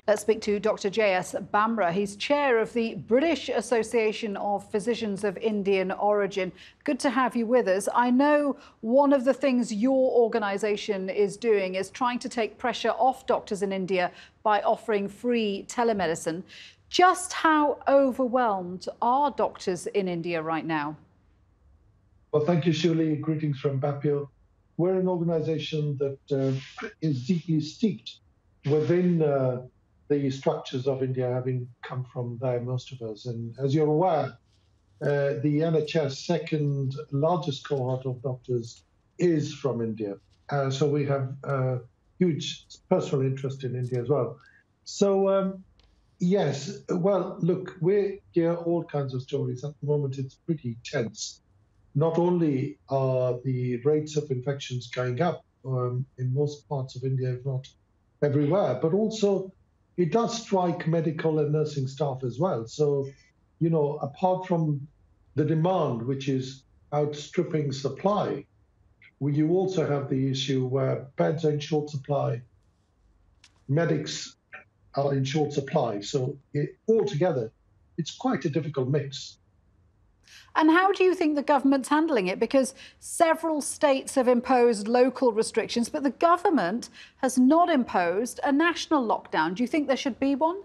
Let's speak to Dr. JS Bamrah. He's chair of the British Association of Physicians of Indian Origin. Good to have you with us. I know one of the things your organisation is doing is trying to take pressure off doctors in India by offering free telemedicine. Just how overwhelmed are doctors in India right now? Well, thank you, Shuli. Greetings from Bapio. We're an organisation that is deeply steeped within the structures of India, having come from there, most of us. And as you're aware, the NHS second largest cohort of doctors is from India. So we have huge personal interest in India as well. So yes, well, look, we hear all kinds of stories. At the moment, it's pretty tense. Not only are the rates of infections going up in most parts of India, if not everywhere, but also it does strike medical and nursing staff as well. So, you know, apart from the demand, which is outstripping supply, you also have the issue where beds are in short supply, medics are in short supply. So altogether, it's quite a difficult mix. And how do you think the government's handling it? Because several states have imposed local restrictions, but the government has not imposed a national lockdown. Do you think there should be one?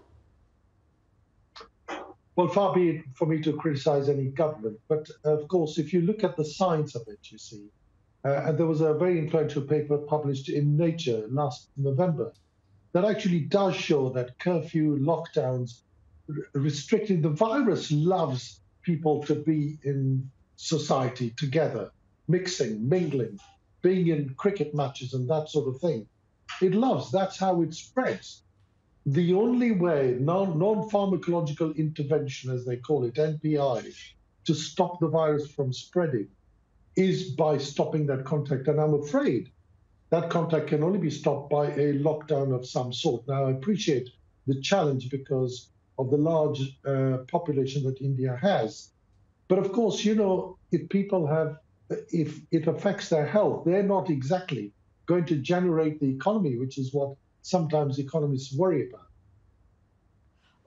Well, far be it for me to criticize any government. But of course, if you look at the science of it, you see, and there was a very influential paper published in Nature last November that actually does show that curfew, lockdowns, restricting the virus loves people to be in society together, mixing, mingling, being in cricket matches and that sort of thing. It loves, that's how it spreads. The only way, non-pharmacological intervention, as they call it, NPI, to stop the virus from spreading is by stopping that contact. And I'm afraid that contact can only be stopped by a lockdown of some sort. Now, I appreciate the challenge because of the large population that India has. But of course, you know, if it affects their health, they're not exactly going to generate the economy, which is what sometimes economists worry about.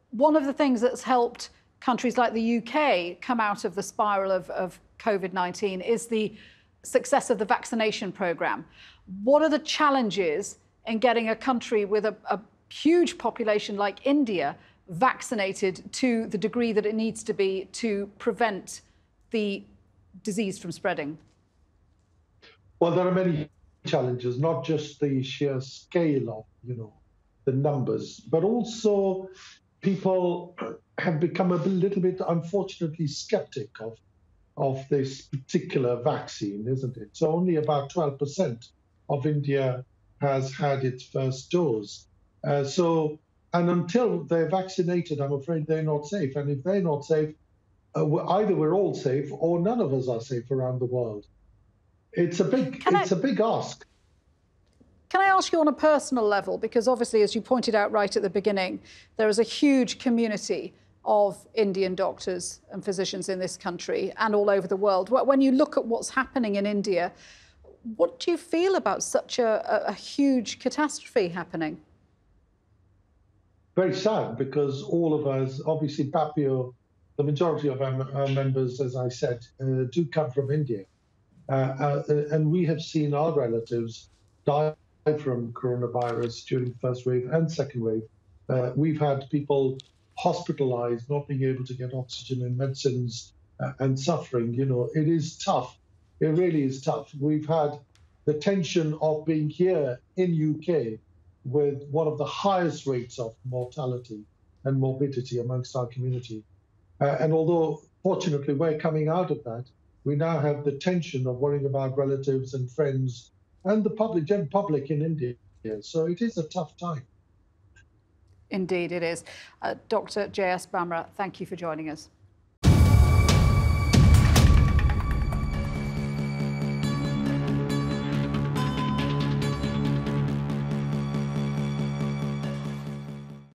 One of the things that's helped countries like the UK come out of the spiral of COVID-19 is the success of the vaccination programme. What are the challenges in getting a country with a huge population like India vaccinated to the degree that it needs to be to prevent the disease from spreading? Well, there are many challenges, not just the sheer scale of, you know, the numbers, but also people have become a little bit, unfortunately, skeptic of this particular vaccine, isn't it? So only about 12% of India has had its first dose. And until they're vaccinated, I'm afraid they're not safe. And if they're not safe, either we're all safe or none of us are safe around the world. It's a big ask. Can I ask you on a personal level? Because obviously, as you pointed out right at the beginning, there is a huge community of Indian doctors and physicians in this country and all over the world. When you look at what's happening in India, what do you feel about such a huge catastrophe happening? Very sad, because all of us, obviously Bapio, the majority of our members, as I said, do come from India. And we have seen our relatives die from coronavirus during the first wave and second wave. We've had people hospitalized, not being able to get oxygen and medicines and suffering. You know, it is tough. It really is tough. We've had the tension of being here in UK with one of the highest rates of mortality and morbidity amongst our community. And although, fortunately, we're coming out of that, we now have the tension of worrying about relatives and friends and the general public in India. So it is a tough time. Indeed, it is. Dr. JS Bamrah, thank you for joining us.